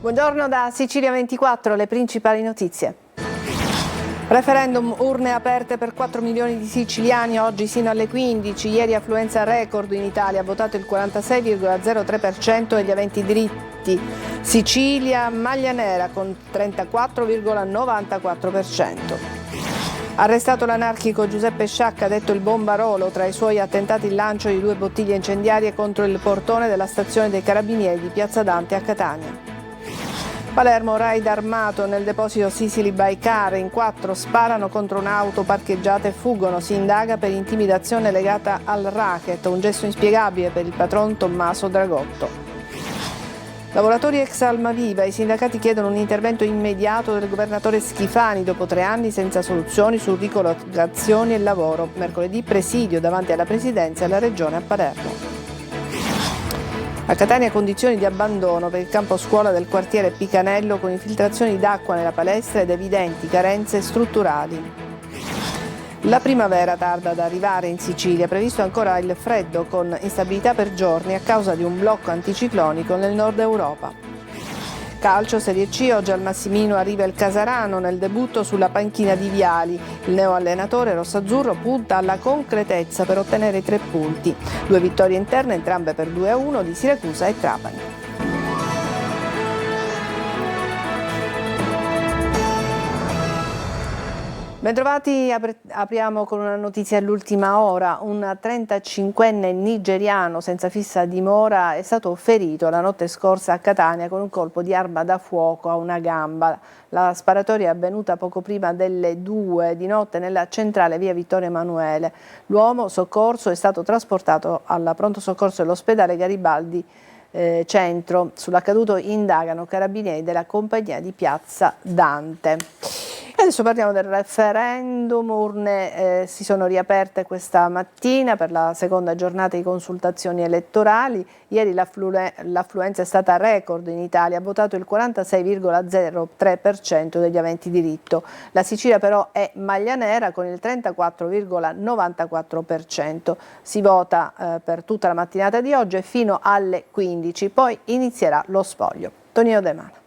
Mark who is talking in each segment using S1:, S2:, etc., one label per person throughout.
S1: Buongiorno da Sicilia 24, le principali notizie. Referendum, urne aperte per 4 milioni di siciliani oggi sino alle 15. Ieri affluenza record in Italia, ha votato il 46,03% degli aventi diritti. Sicilia, maglia nera con 34,94%. Arrestato l'anarchico Giuseppe Sciacca, detto il Bombarolo, tra i suoi attentati il lancio di 2 bottiglie incendiarie contro il portone della stazione dei Carabinieri di Piazza Dante a Catania. Palermo, raid armato nel deposito Sicily by Car, in 4 sparano contro un'auto parcheggiata e fuggono, si indaga per intimidazione legata al racket, un gesto inspiegabile per il patron Tommaso Dragotto. Lavoratori ex Almaviva, i sindacati chiedono un intervento immediato del governatore Schifani dopo 3 anni senza soluzioni su ricollocazioni e lavoro. Mercoledì presidio davanti alla Presidenza e alla Regione a Palermo. A Catania condizioni di abbandono per il campo scuola del quartiere Picanello con infiltrazioni d'acqua nella palestra ed evidenti carenze strutturali. La primavera tarda ad arrivare in Sicilia, previsto ancora il freddo con instabilità per giorni a causa di un blocco anticiclonico nel nord Europa. Calcio Serie C, oggi al Massimino arriva il Casarano nel debutto sulla panchina di Viali. Il neoallenatore rossazzurro punta alla concretezza per ottenere i 3 punti. 2 vittorie interne, entrambe per 2-1 di Siracusa e Trapani. Bentrovati, apriamo con una notizia all'ultima ora. Un 35enne nigeriano senza fissa dimora è stato ferito la notte scorsa a Catania con un colpo di arma da fuoco a una gamba. La sparatoria è avvenuta poco prima delle 2 di notte nella centrale via Vittorio Emanuele. L'uomo soccorso è stato trasportato al pronto soccorso dell'ospedale Garibaldi Centro. Sull'accaduto indagano carabinieri della compagnia di Piazza Dante. Adesso parliamo del referendum, urne si sono riaperte questa mattina per la seconda giornata di consultazioni elettorali. Ieri l'affluenza è stata record in Italia, ha votato il 46,03% degli aventi diritto. La Sicilia però è maglia nera con il 34,94%. Si vota per tutta la mattinata di oggi e fino alle 15, poi inizierà lo spoglio. Tonino De Mano.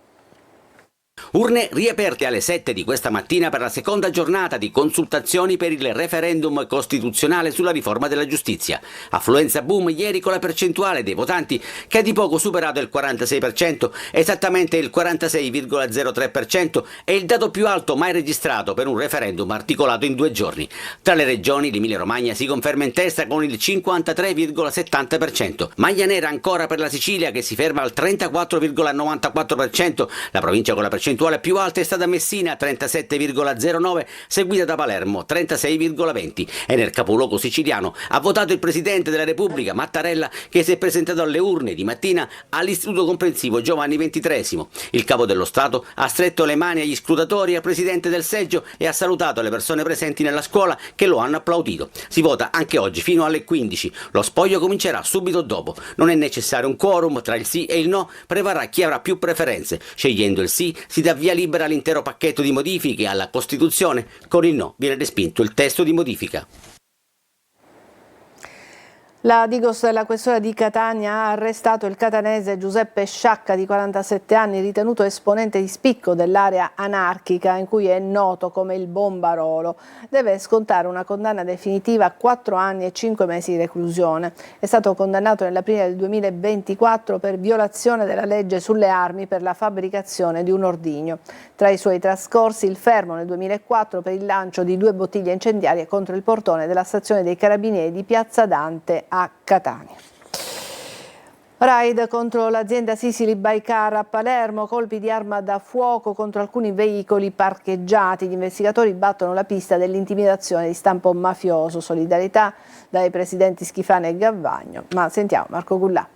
S2: Urne riaperte alle 7 di questa mattina per la seconda giornata di consultazioni per il referendum costituzionale sulla riforma della giustizia. Affluenza boom ieri con la percentuale dei votanti che ha di poco superato il 46%, esattamente il 46,03%, è il dato più alto mai registrato per un referendum articolato in 2 giorni. Tra le regioni l'Emilia Romagna si conferma in testa con il 53,70%. Maglia nera ancora per la Sicilia che si ferma al 34,94%, la provincia con la percentuale più alta è stata Messina 37,09, seguita da Palermo 36,20 e nel capoluogo siciliano ha votato il Presidente della Repubblica Mattarella che si è presentato alle urne di mattina all'Istituto Comprensivo Giovanni XXIII. Il Capo dello Stato ha stretto le mani agli scrutatori e al Presidente del seggio e ha salutato le persone presenti nella scuola che lo hanno applaudito. Si vota anche oggi fino alle 15, lo spoglio comincerà subito dopo. Non è necessario un quorum, tra il sì e il no prevarrà chi avrà più preferenze. Scegliendo il sì si dà via libera all'intero pacchetto di modifiche alla Costituzione, con il no viene respinto il testo di modifica.
S1: La Digos della Questura di Catania ha arrestato il catanese Giuseppe Sciacca di 47 anni, ritenuto esponente di spicco dell'area anarchica in cui è noto come il Bombarolo. Deve scontare una condanna definitiva a 4 anni e 5 mesi di reclusione. È stato condannato nell'aprile del 2024 per violazione della legge sulle armi per la fabbricazione di un ordigno. Tra i suoi trascorsi il fermo nel 2004 per il lancio di 2 bottiglie incendiarie contro il portone della stazione dei Carabinieri di Piazza Dante a Catania. Raid contro l'azienda Sicily by Car a Palermo, colpi di arma da fuoco contro alcuni veicoli parcheggiati. Gli investigatori battono la pista dell'intimidazione di stampo mafioso. Solidarietà dai presidenti Schifani e Gavagno. Ma sentiamo Marco Gullà.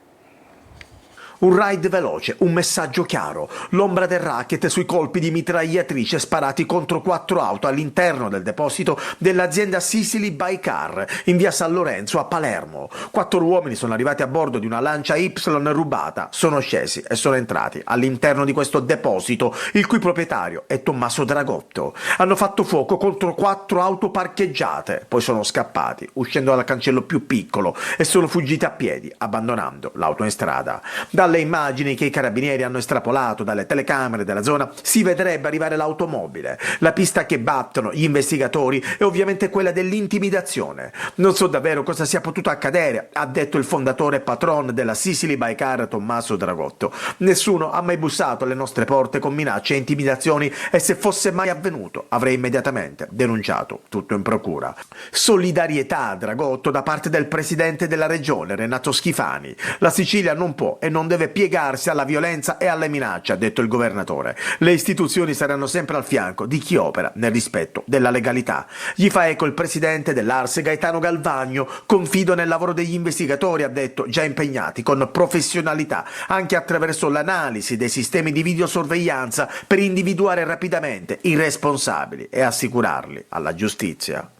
S3: Un raid veloce, un messaggio chiaro, l'ombra del racket sui colpi di mitragliatrice sparati contro 4 auto all'interno del deposito dell'azienda Sicily by Car in via San Lorenzo a Palermo. 4 uomini sono arrivati a bordo di una Lancia Y rubata, sono scesi e sono entrati all'interno di questo deposito, il cui proprietario è Tommaso Dragotto. Hanno fatto fuoco contro 4 auto parcheggiate, poi sono scappati, uscendo dal cancello più piccolo e sono fuggiti a piedi, abbandonando l'auto in strada. Dalle immagini che i carabinieri hanno estrapolato dalle telecamere della zona si vedrebbe arrivare l'automobile. La pista che battono gli investigatori è ovviamente quella dell'intimidazione. Non so davvero cosa sia potuto accadere, ha detto il fondatore e patron della Sicily by Car, Tommaso Dragotto. Nessuno ha mai bussato alle nostre porte con minacce e intimidazioni e se fosse mai avvenuto avrei immediatamente denunciato tutto in procura. Solidarietà, Dragotto, da parte del presidente della regione, Renato Schifani. La Sicilia non può e non deve piegarsi alla violenza e alle minacce, ha detto il governatore. Le istituzioni saranno sempre al fianco di chi opera nel rispetto della legalità. Gli fa eco il presidente dell'Ars, Gaetano Galvagno. Confido nel lavoro degli investigatori, ha detto, già impegnati con professionalità anche attraverso l'analisi dei sistemi di videosorveglianza per individuare rapidamente i responsabili e assicurarli alla giustizia.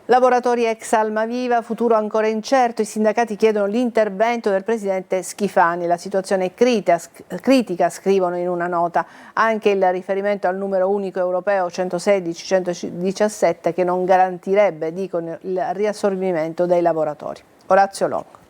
S1: Lavoratori ex Almaviva, futuro ancora incerto, i sindacati chiedono l'intervento del presidente Schifani. La situazione è critica, scrivono in una nota. Anche il riferimento al numero unico europeo 116-117 che non garantirebbe, dicono, il riassorbimento dei lavoratori. Orazio Longo.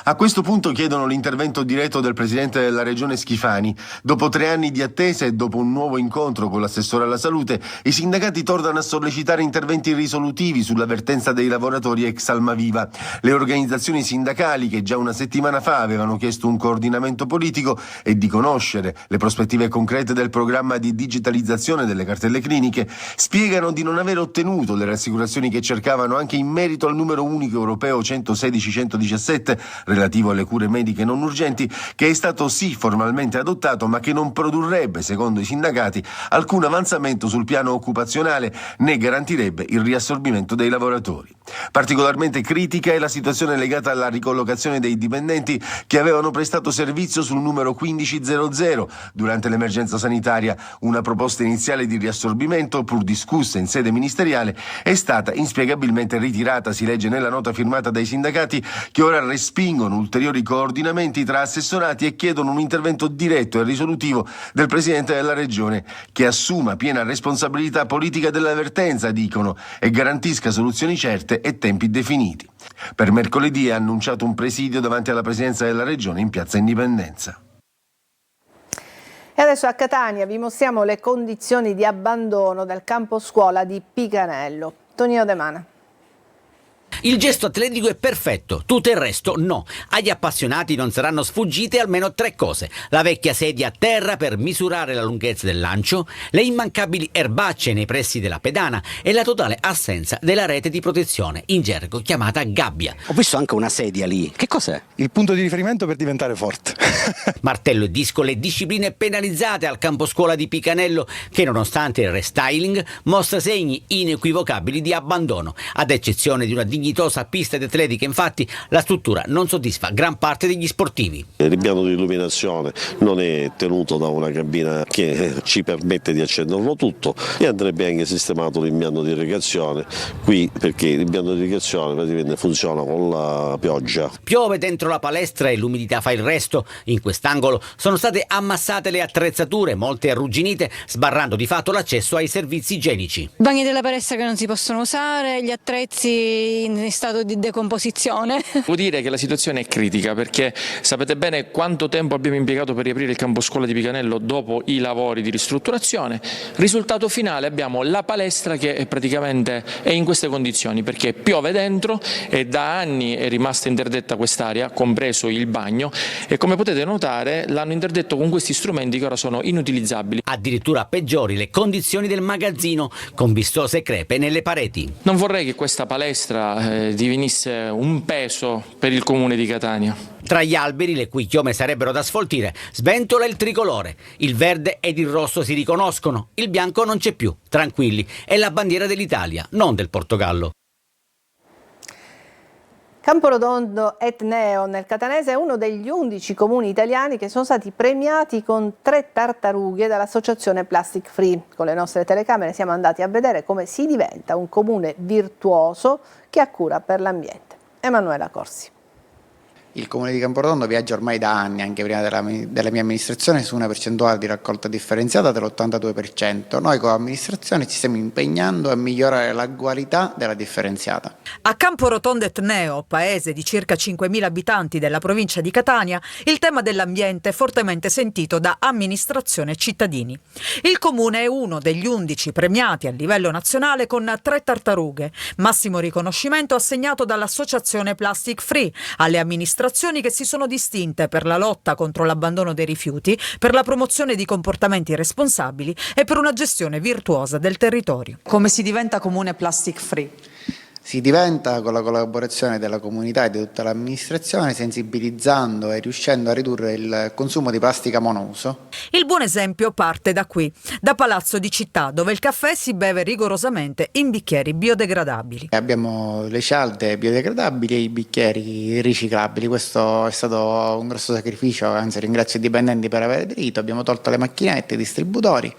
S4: A questo punto chiedono l'intervento diretto del presidente della regione Schifani. Dopo 3 anni di attesa e dopo un nuovo incontro con l'assessore alla salute, i sindacati tornano a sollecitare interventi risolutivi sulla vertenza dei lavoratori ex Almaviva. Le organizzazioni sindacali, che già una settimana fa avevano chiesto un coordinamento politico e di conoscere le prospettive concrete del programma di digitalizzazione delle cartelle cliniche, spiegano di non aver ottenuto le rassicurazioni che cercavano anche in merito al numero unico europeo 116-117 relativo alle cure mediche non urgenti, che è stato sì formalmente adottato, ma che non produrrebbe, secondo i sindacati, alcun avanzamento sul piano occupazionale né garantirebbe il riassorbimento dei lavoratori. Particolarmente critica è la situazione legata alla ricollocazione dei dipendenti che avevano prestato servizio sul numero 1500 durante l'emergenza sanitaria. Una proposta iniziale di riassorbimento, pur discussa in sede ministeriale, è stata inspiegabilmente ritirata, si legge nella nota firmata dai sindacati, che ora respingono ulteriori coordinamenti tra assessorati e chiedono un intervento diretto e risolutivo del presidente della regione, che assuma piena responsabilità politica dell'avvertenza, dicono, e garantisca soluzioni certe e tempi definiti. Per mercoledì è annunciato un presidio davanti alla presidenza della regione in piazza Indipendenza.
S1: E adesso a Catania vi mostriamo le condizioni di abbandono del campo scuola di Picanello. Tonino De Mana.
S2: Il gesto atletico è perfetto, tutto il resto no. Agli appassionati non saranno sfuggite almeno 3 cose: la vecchia sedia a terra per misurare la lunghezza del lancio, le immancabili erbacce nei pressi della pedana e la totale assenza della rete di protezione, in gergo chiamata gabbia.
S5: Ho visto anche una sedia lì. Che cos'è?
S6: Il punto di riferimento per diventare forte.
S2: Martello e disco, le discipline penalizzate al campo scuola di Picanello, che nonostante il restyling mostra segni inequivocabili di abbandono. Ad eccezione di una dignitosa pista di atletica, infatti, la struttura non soddisfa gran parte degli sportivi.
S7: L'impianto di illuminazione non è tenuto da una cabina che ci permette di accenderlo tutto, e andrebbe anche sistemato l'impianto di irrigazione qui, perché l'impianto di irrigazione praticamente funziona con la pioggia.
S2: Piove dentro la palestra e l'umidità fa il resto. In quest'angolo sono state ammassate le attrezzature, molte arrugginite, sbarrando di fatto l'accesso ai servizi igienici.
S8: Bagni della palestra che non si possono usare, gli attrezzi in stato di decomposizione.
S9: Devo dire che la situazione è critica, perché sapete bene quanto tempo abbiamo impiegato per riaprire il campo scuola di Picanello dopo i lavori di ristrutturazione. Risultato finale: abbiamo la palestra che praticamente è in queste condizioni, perché piove dentro e da anni è rimasta interdetta quest'area, compreso il bagno, e come potete notare l'hanno interdetto con questi strumenti che ora sono inutilizzabili.
S2: Addirittura peggiori le condizioni del magazzino, con vistose crepe nelle pareti.
S9: Non vorrei che questa palestra divenisse un peso per il comune di Catania.
S2: Tra gli alberi, le cui chiome sarebbero da sfoltire, sventola il tricolore. Il verde ed il rosso si riconoscono, il bianco non c'è più. Tranquilli, è la bandiera dell'Italia, non del Portogallo.
S1: Camporotondo Etneo nel Catanese è uno degli 11 comuni italiani che sono stati premiati con 3 tartarughe dall'associazione Plastic Free. Con le nostre telecamere siamo andati a vedere come si diventa un comune virtuoso che ha cura per l'ambiente. Emanuela Corsi.
S10: Il Comune di Camporotondo viaggia ormai da anni, anche prima della mia amministrazione, su una percentuale di raccolta differenziata dell'82%. Noi come amministrazione ci stiamo impegnando a migliorare la qualità della differenziata.
S11: A Camporotondo Etneo, paese di circa 5.000 abitanti della provincia di Catania, il tema dell'ambiente è fortemente sentito da amministrazione e cittadini. Il Comune è uno degli 11 premiati a livello nazionale con 3 tartarughe, massimo riconoscimento assegnato dall'associazione Plastic Free alle amministrazioni che si sono distinte per la lotta contro l'abbandono dei rifiuti, per la promozione di comportamenti responsabili e per una gestione virtuosa del territorio.
S12: Come si diventa comune plastic free?
S10: Si diventa con la collaborazione della comunità e di tutta l'amministrazione, sensibilizzando e riuscendo a ridurre il consumo di plastica monouso.
S11: Il buon esempio parte da qui, da Palazzo di Città, dove il caffè si beve rigorosamente in bicchieri biodegradabili.
S10: Abbiamo le cialde biodegradabili e i bicchieri riciclabili. Questo è stato un grosso sacrificio, anzi ringrazio i dipendenti per aver aderito. Abbiamo tolto le macchinette, i distributori.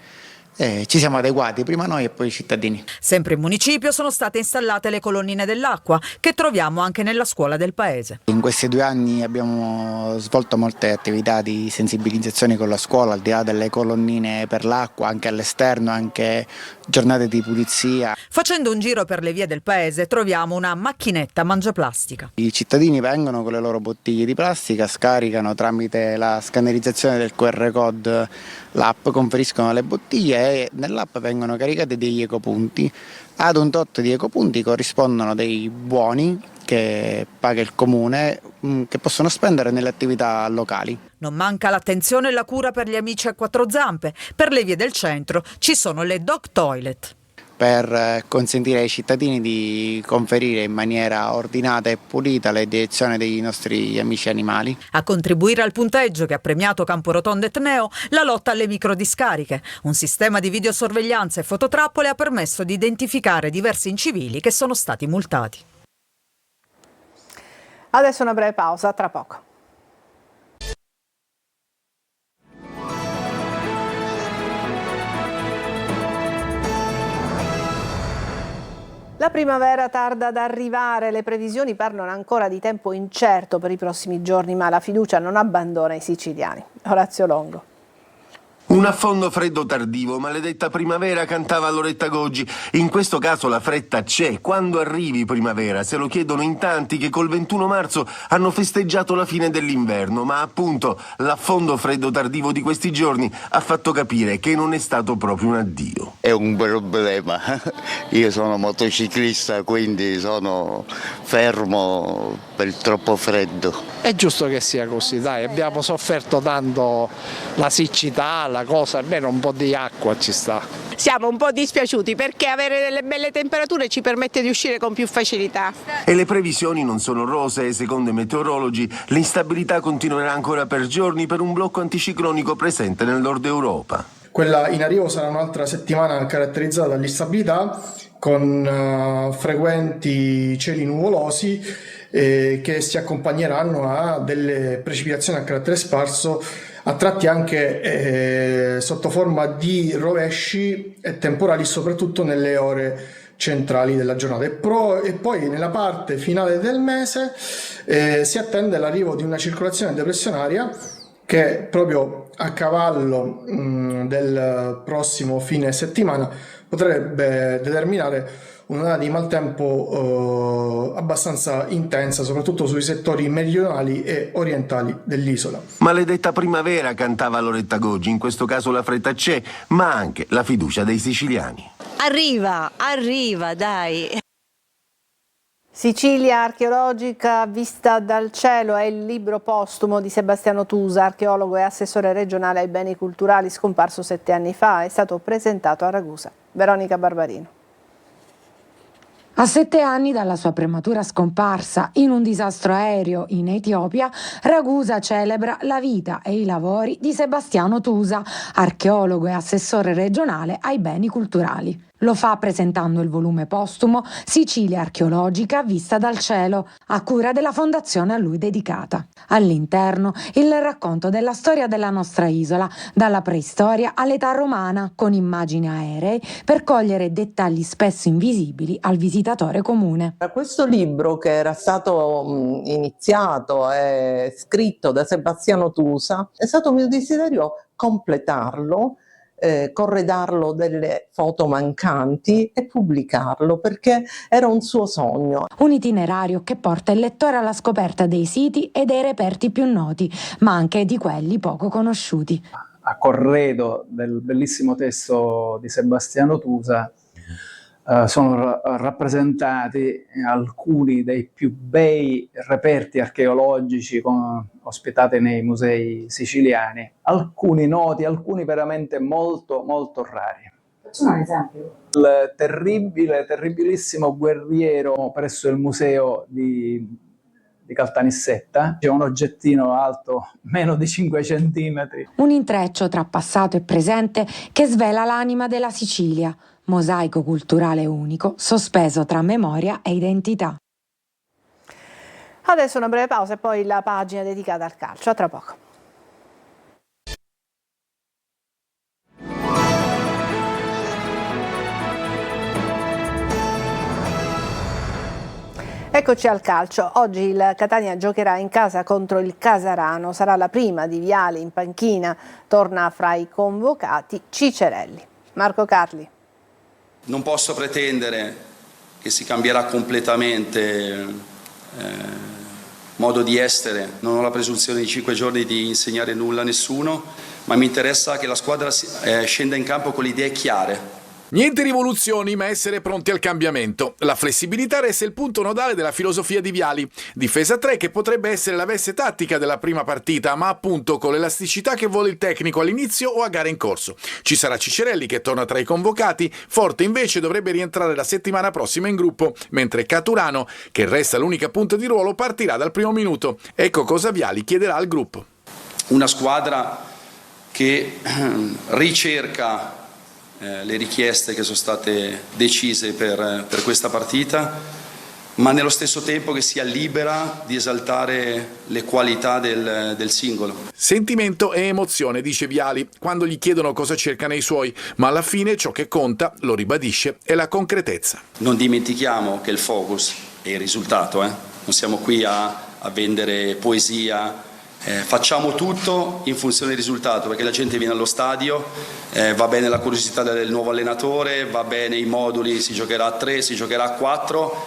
S10: Ci siamo adeguati, prima noi e poi i cittadini.
S11: Sempre in municipio sono state installate le colonnine dell'acqua, che troviamo anche nella scuola del paese.
S10: In questi 2 anni abbiamo svolto molte attività di sensibilizzazione con la scuola, al di là delle colonnine per l'acqua, anche all'esterno, anche giornate di pulizia.
S11: Facendo un giro per le vie del paese troviamo una macchinetta mangiaplastica.
S10: I cittadini vengono con le loro bottiglie di plastica, scaricano tramite la scannerizzazione del QR code l'app, conferiscono le bottiglie e nell'app vengono caricati degli ecopunti. Ad un tot di ecopunti corrispondono dei buoni che paga il comune, che possono spendere nelle attività locali.
S11: Non manca l'attenzione e la cura per gli amici a 4 zampe. Per le vie del centro ci sono le dog toilet,
S10: per consentire ai cittadini di conferire in maniera ordinata e pulita le direzioni dei nostri amici animali.
S11: A contribuire al punteggio che ha premiato Camporotondo Etneo, la lotta alle microdiscariche. Un sistema di videosorveglianza e fototrappole ha permesso di identificare diversi incivili che sono stati multati.
S1: Adesso una breve pausa, tra poco. La primavera tarda ad arrivare, le previsioni parlano ancora di tempo incerto per i prossimi giorni, ma la fiducia non abbandona i siciliani. Orazio Longo.
S4: Un affondo freddo tardivo, maledetta primavera, cantava Loretta Goggi. In questo caso la fretta c'è. Quando arrivi primavera? Se lo chiedono in tanti che col 21 marzo hanno festeggiato la fine dell'inverno, ma appunto l'affondo freddo tardivo di questi giorni ha fatto capire che non è stato proprio un addio.
S13: È un problema. Io sono motociclista, quindi sono fermo per il troppo freddo.
S14: È giusto che sia così, dai, abbiamo sofferto tanto la siccità, la cosa, almeno un po' di acqua ci sta.
S15: Siamo un po' dispiaciuti perché avere delle belle temperature ci permette di uscire con più facilità.
S4: E le previsioni non sono rosee, secondo i meteorologi. L'instabilità continuerà ancora per giorni per un blocco anticiclonico presente nel nord Europa.
S16: Quella in arrivo sarà un'altra settimana caratterizzata dall'instabilità, con frequenti cieli nuvolosi che si accompagneranno a delle precipitazioni a carattere sparso, a tratti anche sotto forma di rovesci e temporali, soprattutto nelle ore centrali della giornata. E poi nella parte finale del mese si attende l'arrivo di una circolazione depressionaria che proprio a cavallo del prossimo fine settimana potrebbe determinare un'onda di maltempo abbastanza intensa, soprattutto sui settori meridionali e orientali dell'isola.
S4: Maledetta primavera, cantava Loretta Goggi. In questo caso la fretta c'è, ma anche la fiducia dei siciliani.
S17: Arriva, dai.
S1: Sicilia archeologica vista dal cielo è il libro postumo di Sebastiano Tusa, archeologo e assessore regionale ai beni culturali, scomparso 7 anni fa. È stato presentato a Ragusa. Veronica Barbarino.
S18: A 7 anni dalla sua prematura scomparsa in un disastro aereo in Etiopia, Ragusa celebra la vita e i lavori di Sebastiano Tusa, archeologo e assessore regionale ai beni culturali. Lo fa presentando il volume postumo Sicilia archeologica vista dal cielo, a cura della fondazione a lui dedicata. All'interno il racconto della storia della nostra isola, dalla preistoria all'età romana, con immagini aeree per cogliere dettagli spesso invisibili al visitatore comune.
S19: Questo libro, che era stato iniziato e scritto da Sebastiano Tusa, è stato mio desiderio completarlo, corredarlo delle foto mancanti e pubblicarlo, perché era un suo sogno.
S18: Un itinerario che porta il lettore alla scoperta dei siti e dei reperti più noti, ma anche di quelli poco conosciuti.
S20: A corredo del bellissimo testo di Sebastiano Tusa sono rappresentati alcuni dei più bei reperti archeologici ospitati nei musei siciliani, alcuni noti, alcuni veramente molto molto rari.
S18: Facciamo un esempio.
S20: Il terribilissimo guerriero presso il museo di Caltanissetta, c'è un oggettino alto meno di 5 centimetri.
S18: Un intreccio tra passato e presente che svela l'anima della Sicilia, mosaico culturale unico, sospeso tra memoria e identità.
S1: Adesso una breve pausa e poi la pagina dedicata al calcio. A tra poco. Eccoci al calcio. Oggi il Catania giocherà in casa contro il Casarano. Sarà la prima di Viali in panchina. Torna fra i convocati Cicerelli. Marco Carli.
S21: Non posso pretendere che si cambierà completamente modo di essere. Non ho la presunzione in 5 giorni di insegnare nulla a nessuno, ma mi interessa che la squadra scenda in campo con le idee chiare.
S22: Niente rivoluzioni, ma essere pronti al cambiamento. La flessibilità resta il punto nodale della filosofia di Viali. Difesa 3 che potrebbe essere la veste tattica della prima partita, ma appunto con l'elasticità che vuole il tecnico all'inizio o a gara in corso. Ci sarà Cicerelli che torna tra i convocati, Forte invece dovrebbe rientrare la settimana prossima in gruppo, mentre Caturano, che resta l'unica punta di ruolo, partirà dal primo minuto. Ecco cosa Viali chiederà al gruppo.
S21: Una squadra che ricerca le richieste che sono state decise per questa partita, ma nello stesso tempo che sia libera di esaltare le qualità del singolo.
S22: Sentimento e emozione, dice Viali, quando gli chiedono cosa cerca nei suoi, ma alla fine ciò che conta, lo ribadisce, è la concretezza.
S21: Non dimentichiamo che il focus è il risultato, non siamo qui a vendere poesia. Facciamo tutto in funzione del risultato, perché la gente viene allo stadio, va bene la curiosità del nuovo allenatore, va bene i moduli, si giocherà a 3, si giocherà a 4,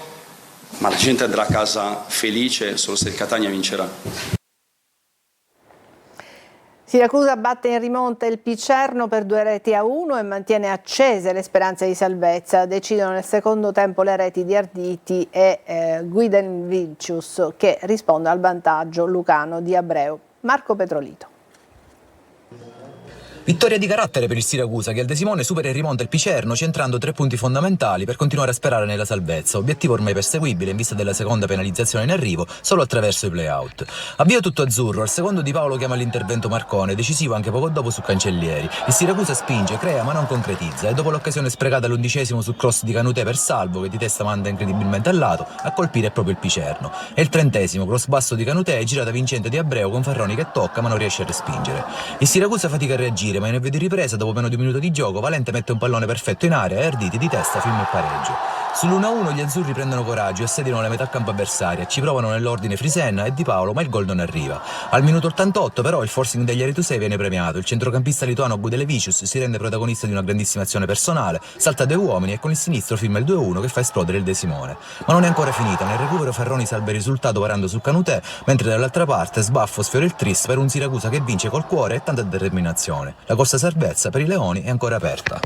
S21: ma la gente andrà a casa felice solo se il Catania vincerà.
S1: Siracusa batte in rimonta il Picerno per 2-1 e mantiene accese le speranze di salvezza. Decidono nel secondo tempo le reti di Arditi e Guidenvilcius, che risponde al vantaggio lucano di Abreu. Marco Petrolito.
S23: Vittoria di carattere per il Siracusa che al De Simone supera e rimonta il Picerno centrando 3 punti fondamentali per continuare a sperare nella salvezza, obiettivo ormai perseguibile in vista della seconda penalizzazione in arrivo solo attraverso i play-out. Avvio tutto azzurro, al secondo Di Paolo chiama l'intervento Marcone, decisivo anche poco dopo su Cancellieri. Il Siracusa spinge, crea ma non concretizza e dopo l'occasione sprecata all'11° sul cross di Canutè per Salvo che di testa manda incredibilmente al lato, a colpire è proprio il Picerno. E il 30° cross basso di Canutè e girata vincente di Abreu con Farroni che tocca ma non riesce a respingere. Il Siracusa fatica a reagire ma in avvio di ripresa, dopo meno di un minuto di gioco, Valente mette un pallone perfetto in area e Arditi di testa firma il pareggio. Sull'1-1 gli azzurri prendono coraggio e assediano la metà campo avversaria, ci provano nell'ordine Frisenna e Di Paolo, ma il gol non arriva. Al minuto 88 però il forcing degli Aretusei viene premiato, il centrocampista lituano Gudelevicius si rende protagonista di una grandissima azione personale, salta 2 uomini e con il sinistro firma il 2-1 che fa esplodere il De Simone. Ma non è ancora finita, nel recupero Ferroni salva il risultato parando su Canutè, mentre dall'altra parte Sbaffo sfiora il tris per un Siracusa che vince col cuore e tanta determinazione. La corsa salvezza per i Leoni è ancora aperta.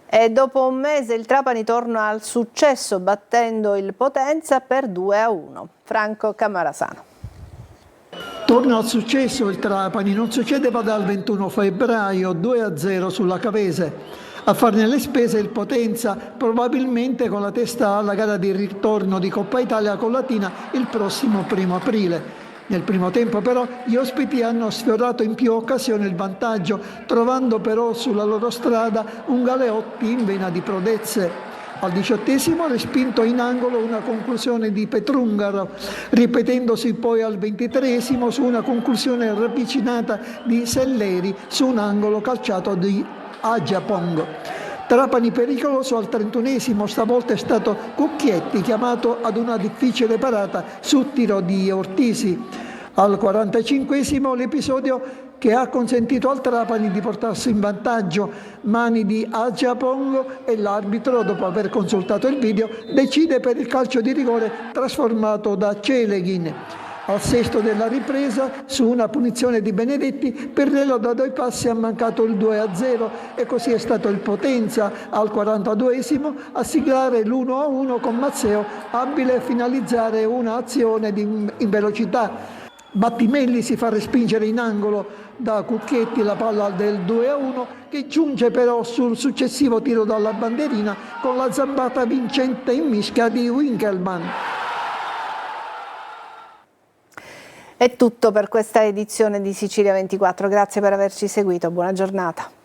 S1: E dopo un mese il Trapani torna al successo battendo il Potenza per 2-1. Franco Camarasano.
S24: Torna al successo il Trapani, non succedeva dal 21 febbraio, 2-0 sulla Cavese. A farne le spese il Potenza, probabilmente con la testa alla gara di ritorno di Coppa Italia con Latina il prossimo 1 aprile. Nel primo tempo però gli ospiti hanno sfiorato in più occasioni il vantaggio, trovando però sulla loro strada un Galeotti in vena di prodezze. Al 18° respinto in angolo una conclusione di Petrungaro, ripetendosi poi al 23° su una conclusione ravvicinata di Selleri su un angolo calciato di Agiapong. Trapani pericoloso al 31°, stavolta è stato Cucchietti chiamato ad una difficile parata su tiro di Ortisi. Al 45° l'episodio che ha consentito al Trapani di portarsi in vantaggio, mani di Agiapong, e l'arbitro, dopo aver consultato il video, decide per il calcio di rigore trasformato da Celeghin. Al 6° della ripresa, su una punizione di Benedetti, Pirnello da 2 passi ha mancato il 2-0 e così è stato il Potenza al 42° a siglare l'1-1 con Mazzeo, abile a finalizzare un'azione in velocità. Battimelli si fa respingere in angolo da Cucchietti la palla del 2-1, che giunge però sul successivo tiro dalla bandierina con la zampata vincente in mischia di Winkelmann.
S1: È tutto per questa edizione di Sicilia 24, grazie per averci seguito, buona giornata.